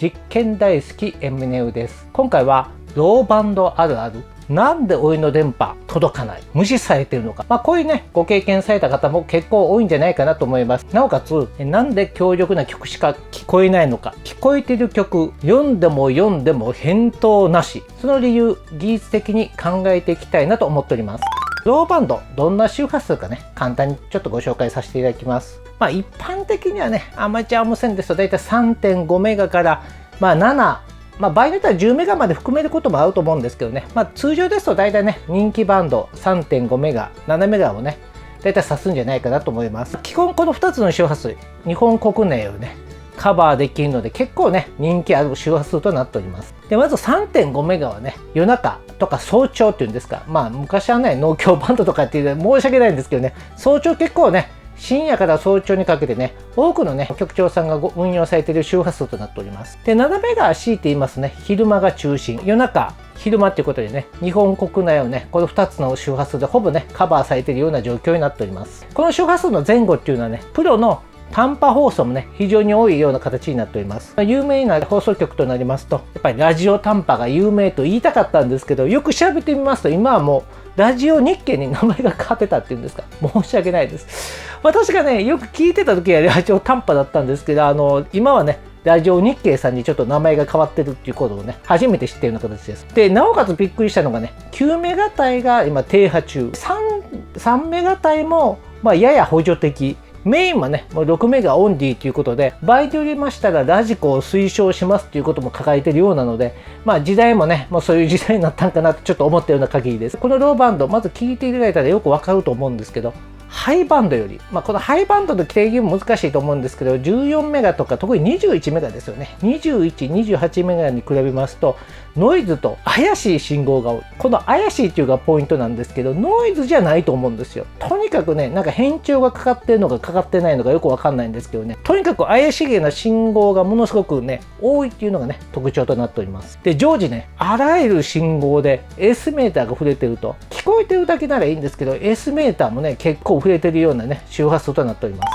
実験大好きエムネウです。今回はローバンドあるある、なんでお湯の電波届かない、無視されているのか、こういうねご経験された方も結構多いんじゃないかなと思います。なおかつなんで強力な曲しか聞こえないのか、聞こえている曲読んでも返答なし、その理由技術的に考えていきたいなと思っております。ローバンドどんな周波数かね、簡単にちょっとご紹介させていただきます。一般的にはね、アマチュア無線ですと大体 3.5 メガから7、場合によっては10メガまで含めることもあると思うんですけどね、通常ですと大体ね、人気バンド 3.5 メガ、7メガをね、大体指すんじゃないかなと思います。基本この2つの周波数、日本国内をね、カバーできるので結構ね、人気ある周波数となっております。で、まず 3.5 メガはね、夜中とか早朝っていうんですか、昔はね、農協バンドとかっていう申し訳ないんですけどね、早朝結構ね、深夜から早朝にかけてね、多くのね、局長さんが運用されている周波数となっております。で、7メガは強いて言いますね、昼間が中心、夜中、昼間っていうことでね、日本国内をね、この2つの周波数でほぼね、カバーされているような状況になっております。この周波数の前後っていうのはね、プロの短波放送もね、非常に多いような形になっております。有名な放送局となりますと、やっぱりラジオ短波が有名と言いたかったんですけど、よく調べてみますと、今はもうラジオ日経に名前が変わってたっていうんですか、申し訳ないです。私がね、よく聞いてた時はラジオ短波だったんですけど、今はね、ラジオ日経さんにちょっと名前が変わってるっていうことをね、初めて知っているような形です。で、なおかつびっくりしたのがね、9メガ帯が今停波中、3メガ帯もやや補助的、メインはね、もう6メガオンリーということで、場合によりましたらラジコを推奨しますということも書かれているようなので、時代もね、もうそういう時代になったんかなとちょっと思ったような限りです。このローバンド、まず聞いていただいたらよくわかると思うんですけど、ハイバンドより、このハイバンドの定義も難しいと思うんですけど、14メガとか特に21メガですよね。21、28メガに比べますと、ノイズと怪しい信号が多い。この怪しいっていうのがポイントなんですけど、ノイズじゃないと思うんですよ。とにかくね、なんか変調がかかってるのかかかってないのかよくわかんないんですけどね。とにかく怪しげな信号がものすごくね、多いっていうのがね、特徴となっております。で、常時ね、あらゆる信号で S メーターが触れてると、聞こえてるだけならいいんですけど、S メーターもね、結構触れてるようなね、周波数となっております。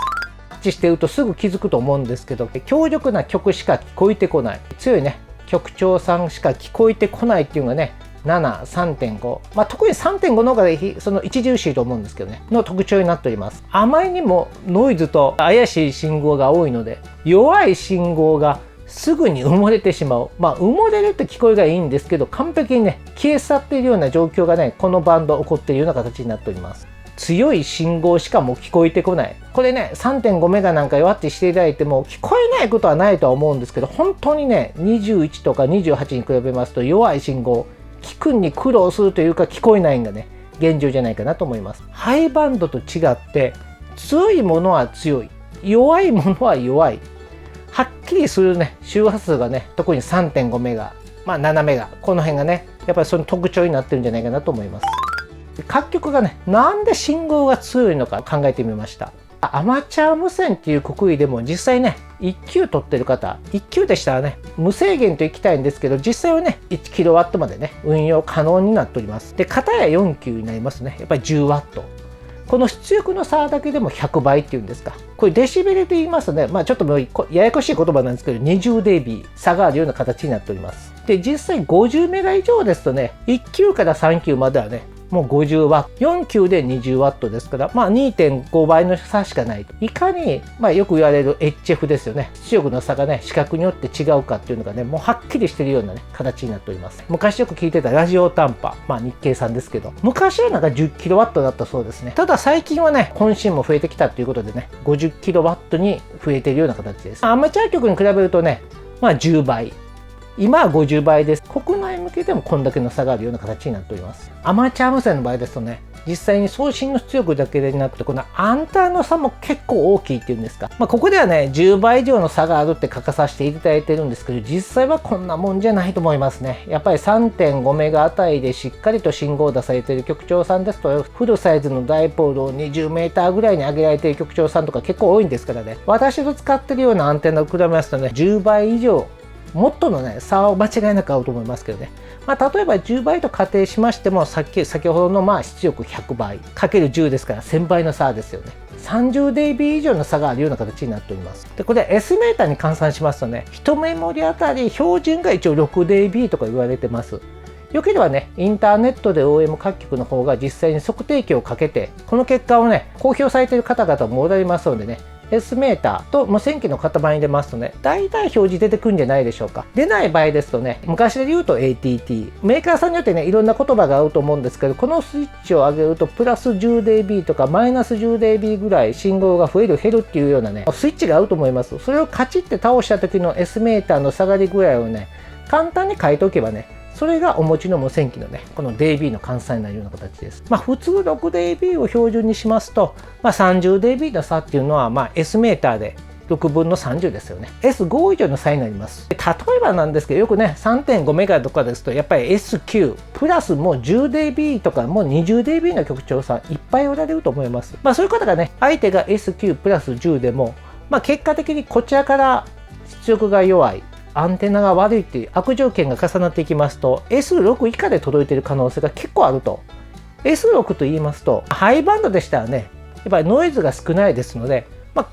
タッチしてるとすぐ気づくと思うんですけど、強力な曲しか聞こえてこない。強いね、局長さんしか聞こえてこないっていうのがね、7、3.5、特に 3.5 の方がその著しいと思うんですけどね、の特徴になっております。あまりにもノイズと怪しい信号が多いので、弱い信号がすぐに埋もれてしまう。埋もれるって聞こえがいいんですけど、完璧にね、消え去っているような状況がね、このバンド起こっているような形になっております。強い信号しかもう聞こえてこない。これね、3.5 メガなんか弱ってしていただいても聞こえないことはないとは思うんですけど、本当にね、21とか28に比べますと弱い信号、聞くに苦労するというか聞こえないのがね、現状じゃないかなと思います。ハイバンドと違って、強いものは強い、弱いものは弱い。はっきりするね、周波数がね、特に 3.5 メガ、7メガ、この辺がね、やっぱりその特徴になってるんじゃないかなと思います。各局がね、なんで信号が強いのか考えてみました。アマチュア無線っていうくくりでも実際ね、1級取ってる方、1級でしたらね、無制限といきたいんですけど、実際はね、1kW までね、運用可能になっております。で、片や4級になりますね。やっぱり 10W。この出力の差だけでも100倍っていうんですか。これデシベルで言いますとね、ちょっともうややこしい言葉なんですけど、20 dB 差があるような形になっております。で、実際50メガ以上ですとね、1級から3級まではね、もう 50W、4級で 20W ですから、2.5 倍の差しかないと。いかに、よく言われる HF ですよね。出力の差がね、視覚によって違うかっていうのがね、もうはっきりしてるようなね、形になっております。昔よく聞いてたラジオ短波、日経さんですけど、昔はなんか 10kW だったそうですね。ただ最近はね、渾身も増えてきたっていうことでね、50kW に増えてるような形です。アマチュア局に比べるとね、10倍。今は50倍です。国内向けでもこんだけの差があるような形になっております。アマチュア無線の場合ですとね、実際に送信の出力だけでなくて、このアンテナの差も結構大きいっていうんですか。ここではね、10倍以上の差があるって書かさせていただいてるんですけど、実際はこんなもんじゃないと思いますね。やっぱり 3.5 メガあたりでしっかりと信号を出されている局長さんですと、フルサイズのダイポールを20メーターぐらいに上げられている局長さんとか結構多いんですからね。私と使ってるようなアンテナを比べますとね、10倍以上もっとのね差は間違いなく合うと思いますけどね。例えば10倍と仮定しましても、先ほどの出力100倍かける10ですから1000倍の差ですよね。30dB 以上の差があるような形になっております。でこれ S メーターに換算しますとね、1メモリあたり標準が一応 6dB とか言われてます。よければね、インターネットで OM 各局の方が実際に測定器をかけて、この結果をね、公表されている方々もおられますのでね、S メーターと無線機の塊に入れますとね、大体表示出てくるんじゃないでしょうか。出ない場合ですとね、昔で言うと ATT。メーカーさんによってね、いろんな言葉が合うと思うんですけど、このスイッチを上げるとプラス 10dB とかマイナス 10dB ぐらい信号が増える減るっていうようなね、スイッチが合うと思います。それをカチッて倒した時の S メーターの下がり具合をね、簡単に書いておけばね、それがお持ちの無線機のね、この dB の換算になるような形です。普通 6dB を標準にしますと、30dB の差っていうのは、S メーターで6分の30ですよね。S5 以上の差になります。例えばなんですけど、よくね、3.5 メガとかですと、やっぱり S9 プラスもう 10dB とかもう 20dB の局長さんいっぱいおられると思います。そういう方がね、相手が S9 プラス10でも、結果的にこちらから出力が弱い、アンテナが悪いっていう悪条件が重なっていきますと S6 以下で届いている可能性が結構あると。 S6 と言いますとハイバンドでしたらね、やっぱりノイズが少ないですので、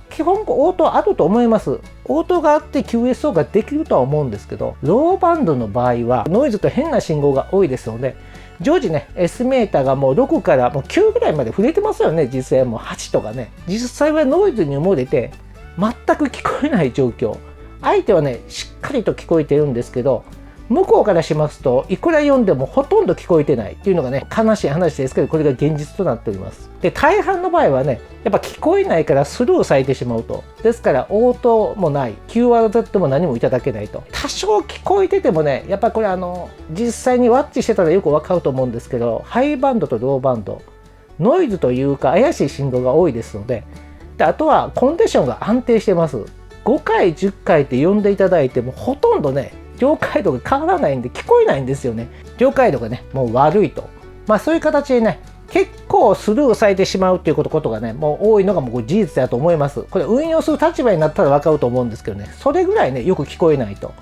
基本応答あると思います。応答があって QSO ができるとは思うんですけど、ローバンドの場合はノイズと変な信号が多いですので、常時ね S メーターがもう6からもう9ぐらいまで触れてますよね。実際はもう8とかね、実際はノイズに埋もれて全く聞こえない状況。相手はねしっかりと聞こえてるんですけど、向こうからしますといくら読んでもほとんど聞こえてないっていうのがね、悲しい話ですけど、これが現実となっております。で大半の場合はね、やっぱ聞こえないからスルーされてしまうと。ですから応答もない、 QRZ も何もいただけないと。多少聞こえててもね、やっぱこれ実際にワッチしてたらよくわかると思うんですけど、ハイバンドとローバンド、ノイズというか怪しい信号が多いですので、あとはコンディションが安定してます。5回10回って呼んでいただいてもほとんどね了解度が変わらないんで聞こえないんですよね。了解度がねもう悪いと、そういう形でね結構スルーされてしまうっていうことがねもう多いのがもう事実だと思います。これ運用する立場になったら分かると思うんですけどね、それぐらいねよく聞こえないと。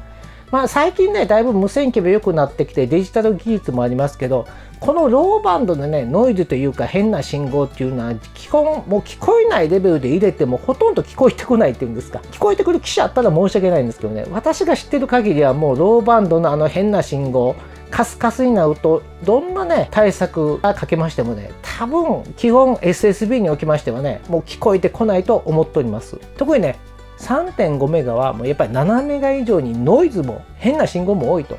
最近ねだいぶ無線機も良くなってきてデジタル技術もありますけど、このローバンドのねノイズというか変な信号っていうのは基本もう聞こえないレベルで入れてもほとんど聞こえてこないっていうんですか。聞こえてくる機種あったら申し訳ないんですけどね、私が知ってる限りはもうローバンドの変な信号カスカスになるとどんなね対策がかけましてもね、多分基本 SSB におきましてはねもう聞こえてこないと思っております。特にね3.5 メガはもうやっぱり7メガ以上にノイズも変な信号も多いと。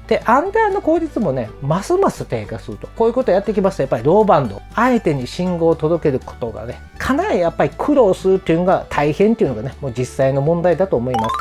でアンテナの効率もねますます低下すると。こういうことをやっていきますとやっぱりローバンド、相手に信号を届けることがねかなりやっぱり苦労するっていうのが大変っていうのがねもう実際の問題だと思います。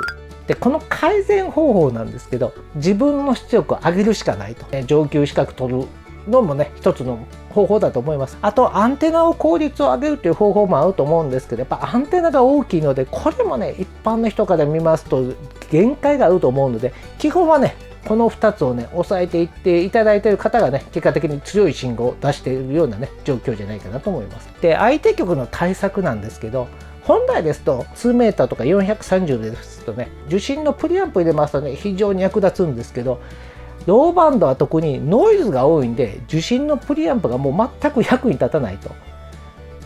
でこの改善方法なんですけど、自分の出力を上げるしかないと。上級資格取るのもね一つの方法だと思います。あとアンテナを効率を上げるという方法もあると思うんですけど、やっぱアンテナが大きいのでこれもね一般の人から見ますと限界があると思うので、基本はねこの2つをね抑えていっていただいている方がね結果的に強い信号を出しているようなね状況じゃないかなと思います。で相手局の対策なんですけど、本来ですと2メーターとか430ですとね受信のプリアンプ入れますとね非常に役立つんですけど、ローバンドは特にノイズが多いんで受信のプリアンプがもう全く役に立たないと。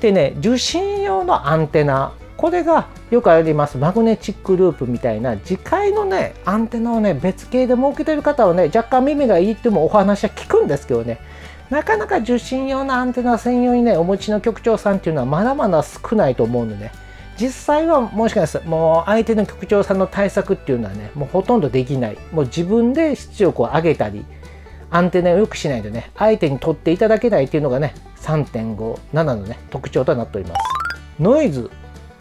でね受信用のアンテナ、これがよくありますマグネチックループみたいな次回のねアンテナをね別系で設けてる方はね若干耳がいいってもお話は聞くんですけどね、なかなか受信用のアンテナ専用にねお持ちの局長さんっていうのはまだまだ少ないと思うので、実際はもしかしたらもう相手の局長さんの対策っていうのはねもうほとんどできない。もう自分で出力を上げたりアンテナを良くしないとね相手に取っていただけないっていうのがね 3.57 のね特徴となっております。ノイズ、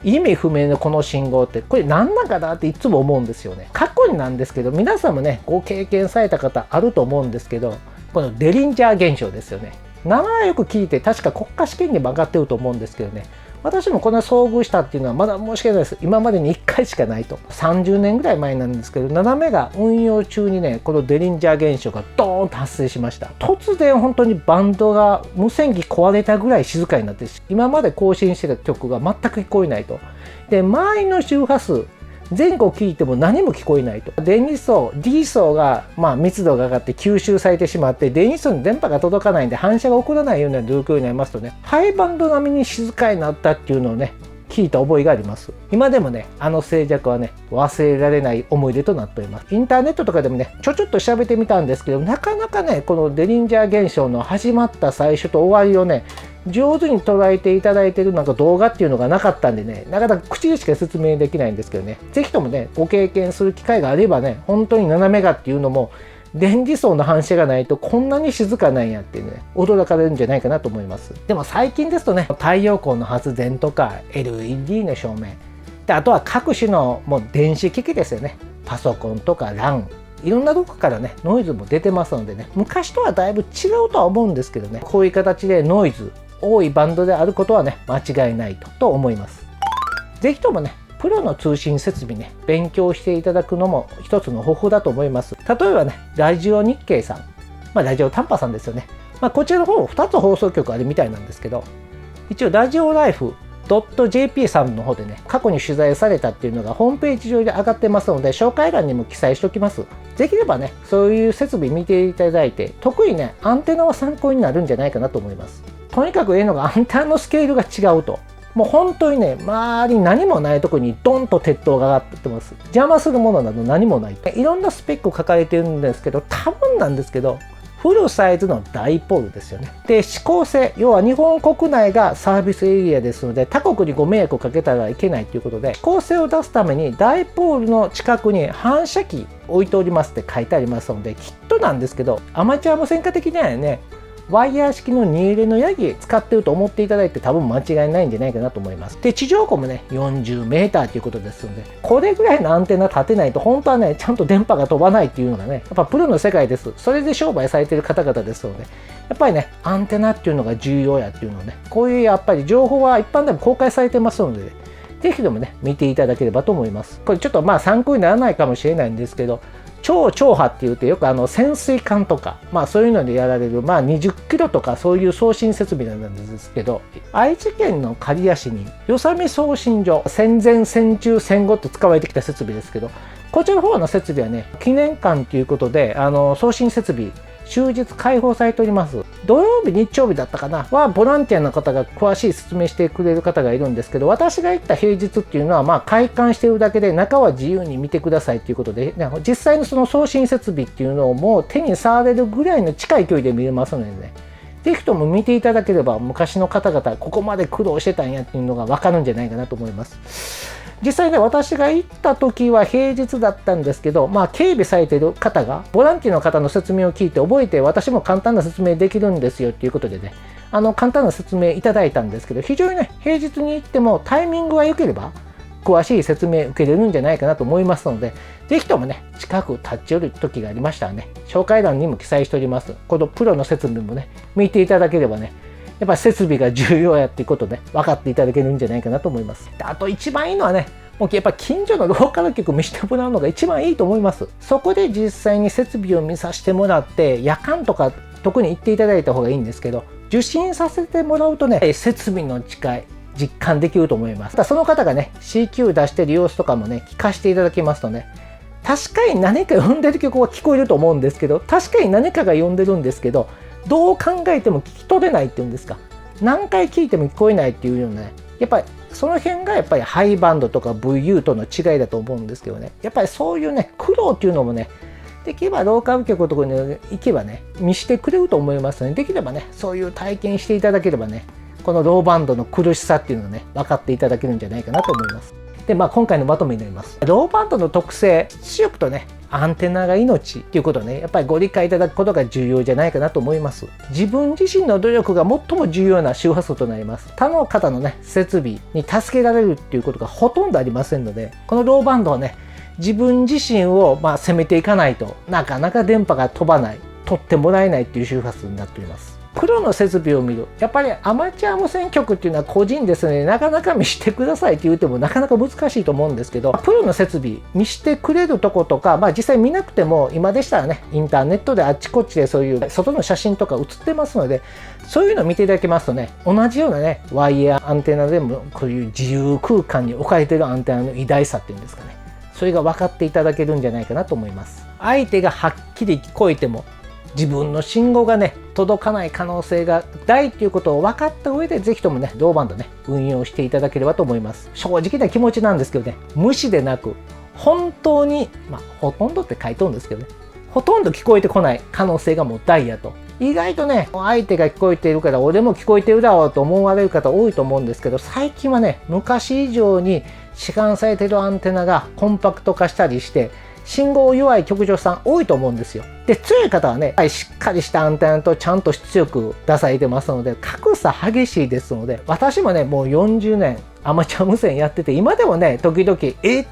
意味不明のこの信号ってこれ何なんかなっていつも思うんですよね。過去になんですけど皆さんもねご経験された方あると思うんですけど、このデリンジャー現象ですよね。名前よく聞いて確か国家試験にも上がってると思うんですけどね、私もこの遭遇したっていうのはまだ申し訳ないです。今までに1回しかないと。30年ぐらい前なんですけど、7メガ運用中にねこのデリンジャー現象がドーンと発生しました。突然本当にバンドが無線機壊れたぐらい静かになって、今まで更新してた曲が全く聞こえないと。で周りの周波数前後聞いても何も聞こえないと。電離層 D 層が密度が上がって吸収されてしまって、電離層に電波が届かないんで反射が起こらないような状況になりますとね、ハイバンド並みに静かになったっていうのをね聞いた覚えがあります。今でもね静寂はね忘れられない思い出となっております。インターネットとかでもねちょっと調べてみたんですけど、なかなかねこのデリンジャー現象の始まった最初と終わりをね上手に捉えていただいている動画っていうのがなかったんでね、なかなか口でしか説明できないんですけどね、ぜひともねご経験する機会があればね、本当に7メガっていうのも電磁層の反射がないとこんなに静かなんやっていうね驚かれるんじゃないかなと思います。でも最近ですとね、太陽光の発電とか LED の照明で、あとは各種のもう電子機器ですよね、パソコンとか LAN、いろんなとこからねノイズも出てますのでね、昔とはだいぶ違うとは思うんですけどね、こういう形でノイズ多いバンドであることはね間違いないと思います。ぜひともねプロの通信設備ね勉強していただくのも一つの方法だと思います。例えばねラジオ日経さん、ラジオ短波さんですよね、こちらの方2つ放送局あるみたいなんですけど、一応ラジオライフ.jp さんの方でね過去に取材されたっていうのがホームページ上で上がってますので、紹介欄にも記載しておきます。できればねそういう設備見ていただいて、特にねアンテナは参考になるんじゃないかなと思います。とにかくのがアンテナのスケールが違うと、もう本当にね周りに何もないところにドンと鉄塔が上がってます。邪魔するものなど何もないと、いろんなスペックを抱えてるんですけど、多分なんですけどフルサイズのダイポールですよね。で指向性、要は日本国内がサービスエリアですので他国にご迷惑をかけたらいけないということで、指向性を出すためにダイポールの近くに反射機置いておりますって書いてありますので、きっとなんですけどアマチュア無線化的にはねワイヤー式の2入れのヤギ使ってると思っていただいて多分間違いないんじゃないかなと思います。で地上高もね40メーターということですので、これぐらいのアンテナ立てないと本当はねちゃんと電波が飛ばないっていうのがねやっぱプロの世界です。それで商売されてる方々ですので、やっぱりねアンテナっていうのが重要やっていうのをね、こういうやっぱり情報は一般でも公開されてますので、ぜひともね見ていただければと思います。これちょっと参考にならないかもしれないんですけど、超超波っていうとよく潜水艦とかそういうのでやられる20キロとかそういう送信設備なんですけど、愛知県の刈谷市に与謝美送信所、戦前戦中戦後って使われてきた設備ですけど、こちらの方の設備はね記念館ということで送信設備終日開放されております。土曜日日曜日だったかなはボランティアの方が詳しい説明してくれる方がいるんですけど、私が行った平日っていうのは開館しているだけで中は自由に見てくださいということで、実際のその送信設備っていうのをもう手に触れるぐらいの近い距離で見れますのでね、ぜひとも見ていただければ昔の方々ここまで苦労してたんやっていうのが分かるんじゃないかなと思います。実際ね私が行った時は平日だったんですけど、警備されている方がボランティアの方の説明を聞いて覚えて、私も簡単な説明できるんですよっていうことでね簡単な説明いただいたんですけど、非常にね平日に行ってもタイミングが良ければ詳しい説明受けれるんじゃないかなと思いますので、ぜひともね近く立ち寄る時がありましたらね紹介欄にも記載しておりますこのプロの設備もね見ていただければね、やっぱり設備が重要やっていうことね分かっていただけるんじゃないかなと思います。あと一番いいのはね、もうやっぱ近所のローカル局見せてもらうのが一番いいと思います。そこで実際に設備を見させてもらって、夜間とか特に行っていただいた方がいいんですけど、受信させてもらうとね設備の違い実感できると思います。その方がね CQ 出してる様子とかもね聞かせていただきますとね、確かに何か読んでる曲は聞こえると思うんですけど、確かに何かが読んでるんですけど、どう考えても聞き取れないっていうんですか、何回聞いても聞こえないっていうようなね、やっぱりその辺がやっぱりハイバンドとか VU との違いだと思うんですけどね、やっぱりそういうね苦労っていうのもねできればローカル局とかに行けばね見してくれると思いますので、できればねそういう体験していただければね、このローバンドの苦しさっていうのをね分かっていただけるんじゃないかなと思います。で今回のまとめになります。ローバンドの特性、出力とねアンテナが命っていうことをねやっぱりご理解いただくことが重要じゃないかなと思います。自分自身の努力が最も重要な周波数となります。他の方のね設備に助けられるっていうことがほとんどありませんので、このローバンドはね自分自身を攻めていかないとなかなか電波が飛ばない、取ってもらえないっていう周波数になっております。プロの設備を見る、やっぱりアマチュア無線局っていうのは個人ですね、なかなか見してくださいって言ってもなかなか難しいと思うんですけど、プロの設備見してくれるとことか、実際見なくても今でしたらねインターネットであっちこっちでそういう外の写真とか写ってますので、そういうのを見ていただきますとね、同じようなねワイヤーアンテナでもこういう自由空間に置かれているアンテナの偉大さっていうんですかね、それが分かっていただけるんじゃないかなと思います。相手がはっきり聞こえても自分の信号がね届かない可能性が大ということを分かった上で、ぜひともねローバンドね運用していただければと思います。正直な気持ちなんですけどね、無視でなく本当にほとんどって書いとるんですけどね、ほとんど聞こえてこない可能性がもう大やと。意外とね相手が聞こえているから俺も聞こえてるだろうと思われる方多いと思うんですけど、最近はね昔以上に市販されてるアンテナがコンパクト化したりして信号弱い局長さん多いと思うんですよ。で、強い方はね、しっかりしたアンテナとちゃんと出力出されてますので、格差激しいですので、私もね、もう40年アマチュア無線やってて、今でもね、時々、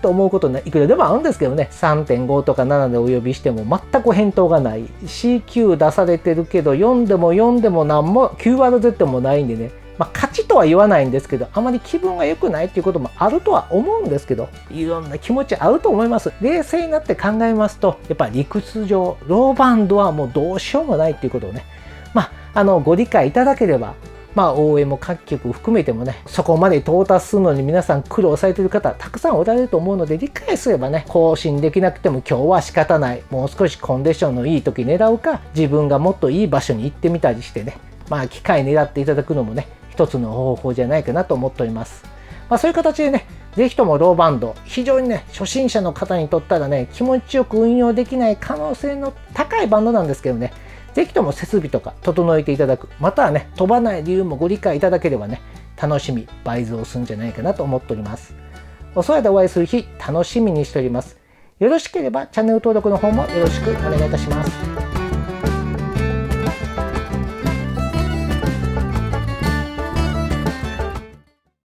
と思うこといくらでもあるんですけどね、3.5 とか7でお呼びしても全く返答がない。CQ 出されてるけど、読んでも何も QRZ もないんでね、勝ちとは言わないんですけど、あまり気分が良くないっていうこともあるとは思うんですけど、いろんな気持ちあると思います。冷静になって考えますと、やっぱり理屈上ローバンドはもうどうしようもないっていうことをね、ご理解いただければ、OM 各局含めてもね、そこまで到達するのに皆さん苦労されている方たくさんおられると思うので、理解すればね、更新できなくても今日は仕方ない、もう少しコンディションのいい時狙うか、自分がもっといい場所に行ってみたりしてね、機会狙っていただくのもね、一つの方法じゃないかなと思っております。そういう形でね、ぜひともローバンド、非常にね、初心者の方にとったらね、気持ちよく運用できない可能性の高いバンドなんですけどね、ぜひとも設備とか整えていただく、またはね、飛ばない理由もご理解いただければね、楽しみ倍増するんじゃないかなと思っております。お空でお会いする日、楽しみにしております。よろしければチャンネル登録の方もよろしくお願いいたします。